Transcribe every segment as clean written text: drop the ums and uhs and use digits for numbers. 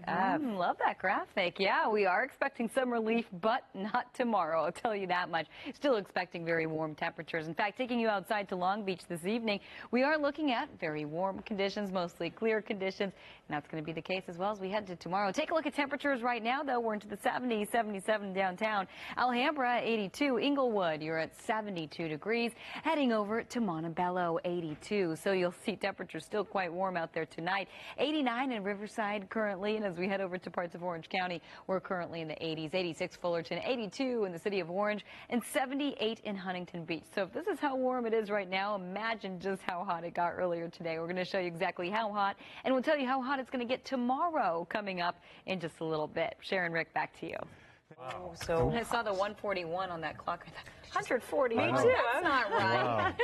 Love that graphic. Yeah, we are expecting some relief, but not tomorrow. I'll tell you that much. Still expecting very warm temperatures. In fact, taking you outside to Long Beach this evening, we are looking at very warm conditions, mostly clear conditions. And that's going to be the case as well as we head to tomorrow. Take a look at temperatures right now, though. We're into the 70s, 77 downtown. Alhambra, 82. Inglewood, you're at 72 degrees. Heading over to Montebello, 82. So you'll see temperatures still quite warm out there tonight. 89 in Riverside currently. And as we head over to parts of Orange County, we're currently in the 80s. 86 Fullerton, 82 in the city of Orange, and 78 in Huntington Beach. So if this is how warm it is right now, imagine just how hot it got earlier today. We're going to show you exactly how hot, and we'll tell you how hot it's going to get tomorrow coming up in just a little bit. Sharon, Rick, back to you. Wow. So I saw the 141 on that clock. I thought, 140. Me too. That's not right.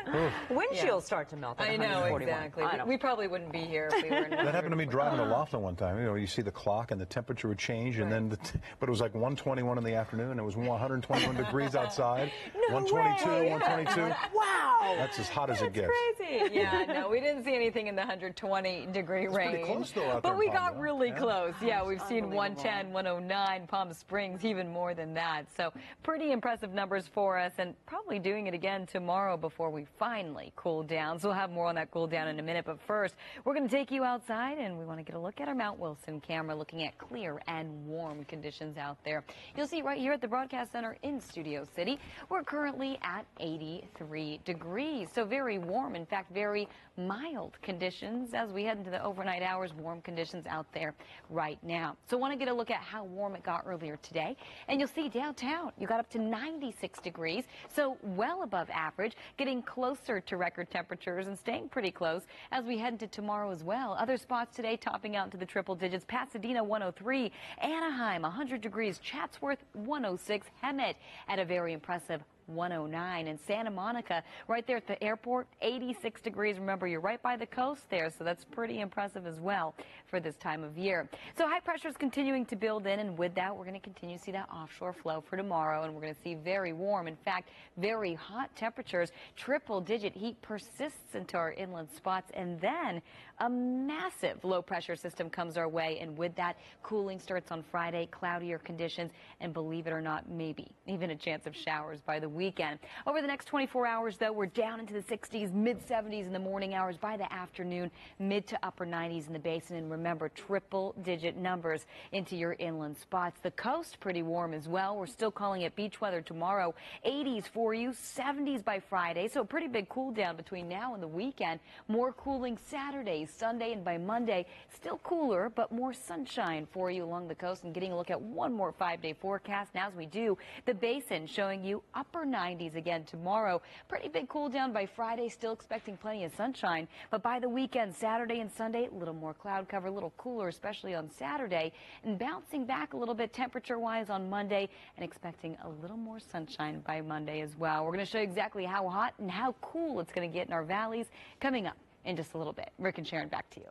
Wow. Windshields start to melt at I know, 141. exactly. We probably wouldn't be here if we were in That happened to me driving to Laughlin one time. You know, you see the clock and the temperature would change, and then, but it was like 121 in the afternoon. It was 121 degrees outside. No 122, way. 122. Wow. That's as hot as it gets. Crazy. Yeah, no, we didn't see anything in the 120-degree range. Pretty close though out there. But we in got Palmdale. really close. Yeah, we've seen Unbelievable. 110, 109, Palm Springs, even more than that. So pretty impressive numbers for us, and probably doing it again tomorrow before we finally cool down. So we'll have more on that cool down in a minute. But first, we're going to take you outside, and we want to get a look at our Mount Wilson camera, looking at clear and warm conditions out there. You'll see right here at the Broadcast Center in Studio City, we're currently at 83 degrees. So very warm. In fact, very mild conditions as we head into the overnight hours. Warm conditions out there right now. So I want to get a look at how warm it got earlier today. And you'll see downtown, you got up to 96 degrees. So well above average, getting closer to record temperatures and staying pretty close as we head into tomorrow as well. Other spots today topping out into the triple digits. Pasadena 103, Anaheim 100 degrees, Chatsworth 106, Hemet at a very impressive 109, and Santa Monica right there at the airport 86 degrees. Remember, you're right by the coast there, so that's pretty impressive as well for this time of year. So high pressure is continuing to build in, and with that we're going to continue to see that offshore flow for tomorrow, and we're going to see very warm, in fact very hot temperatures. Triple digit heat persists into our inland spots, and then a massive low pressure system comes our way, and with that cooling starts on Friday. Cloudier conditions, and believe it or not, maybe even a chance of showers by the weekend. Over the next 24 hours, though, we're down into the 60s, mid-70s in the morning hours. By the afternoon, mid to upper 90s in the basin. And remember, triple-digit numbers into your inland spots. The coast, pretty warm as well. We're still calling it beach weather tomorrow. 80s for you, 70s by Friday. So a pretty big cool down between now and the weekend. More cooling Saturday, Sunday, and by Monday, still cooler, but more sunshine for you along the coast. And getting a look at one more 5-day forecast. Now, as we do, the basin showing you upper 90s again tomorrow. Pretty big cool down by Friday, still expecting plenty of sunshine, but by the weekend, Saturday and Sunday, a little more cloud cover, a little cooler, especially on Saturday, and bouncing back a little bit temperature wise on Monday, and expecting a little more sunshine by Monday as well. We're going to show you exactly how hot and how cool it's going to get in our valleys coming up in just a little bit. Rick and Sharon, back to you.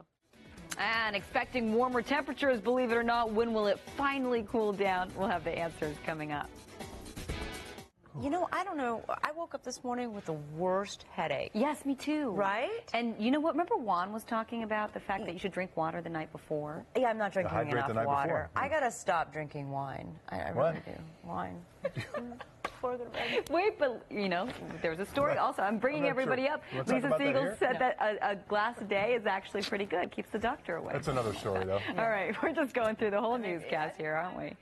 And expecting warmer temperatures, believe it or not. When will it finally cool down? We'll have the answers coming up. You know, I don't know. I woke up this morning with the worst headache. Yes, me too. Right? And you know what? Remember Juan was talking about the fact that you should drink water the night before? Yeah, I'm not drinking hydrate enough the night water. before. I got to stop drinking wine. I really do. Wine. For the record. Wait, but, you know, there's a story also. I'm bringing I'm not everybody sure. up. You wanna talk Lisa about that Siegel here? said that a glass a day is actually pretty good. Keeps the doctor away. That's another story, though. All right, we're just going through the whole newscast here, aren't we?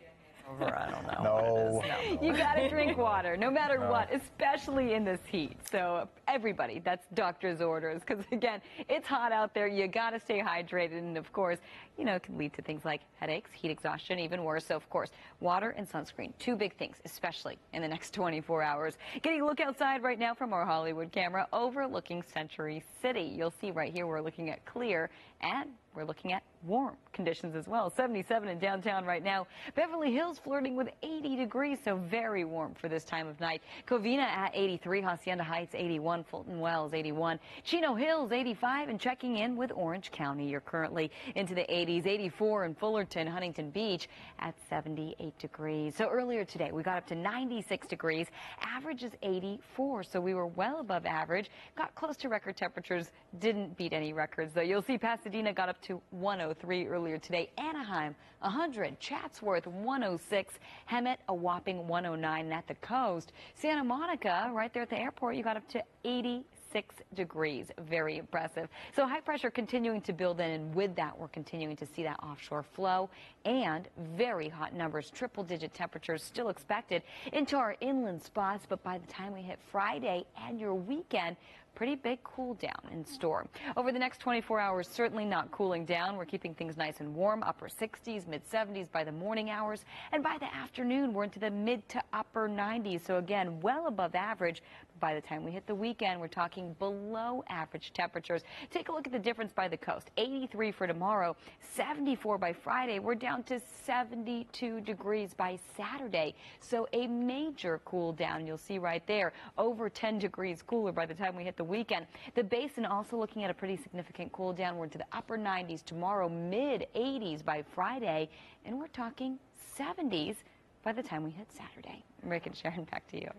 I don't know. No. You got to drink water, no matter what, especially in this heat. So everybody, that's doctor's orders, because again, it's hot out there. You got to stay hydrated, and of course, you know, it can lead to things like headaches, heat exhaustion, even worse. So of course, water and sunscreen, two big things, especially in the next 24 hours. Getting a look outside right now from our Hollywood camera overlooking Century City. You'll see right here we're looking at clear, and we're looking at warm conditions as well. 77 in downtown right now. Beverly Hills flirting with 80 degrees, so very warm for this time of night. Covina at 83, Hacienda Heights 81, Fulton Wells 81, Chino Hills 85, and checking in with Orange County. You're currently into the 80s, 84 in Fullerton, Huntington Beach at 78 degrees. So earlier today, we got up to 96 degrees. Average is 84, so we were well above average. Got close to record temperatures, didn't beat any records, though. You'll see Pasadena got up to 103. 103 earlier today. Anaheim, 100. Chatsworth, 106. Hemet, a whopping 109 at the coast. Santa Monica, right there at the airport, you got up to 86 degrees. Very impressive. So high pressure continuing to build in, and with that, we're continuing to see that offshore flow and very hot numbers. Triple-digit temperatures still expected into our inland spots, but by the time we hit Friday and your weekend, pretty big cool down in store. Over the next 24 hours, certainly not cooling down. We're keeping things nice and warm, upper 60s, mid 70s by the morning hours. And by the afternoon, we're into the mid to upper 90s. So again, well above average. By the time we hit the weekend, we're talking below average temperatures. Take a look at the difference by the coast. 83 for tomorrow, 74 by Friday. We're down to 72 degrees by Saturday. So a major cool down. You'll see right there, over 10 degrees cooler by the time we hit the weekend. The basin also looking at a pretty significant cool down. We're into the upper 90s tomorrow, mid 80s by Friday, and we're talking 70s by the time we hit Saturday. Rick and Sharon, back to you.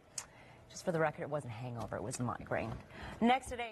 Just for the record, it wasn't hangover, it was migraine. Next today.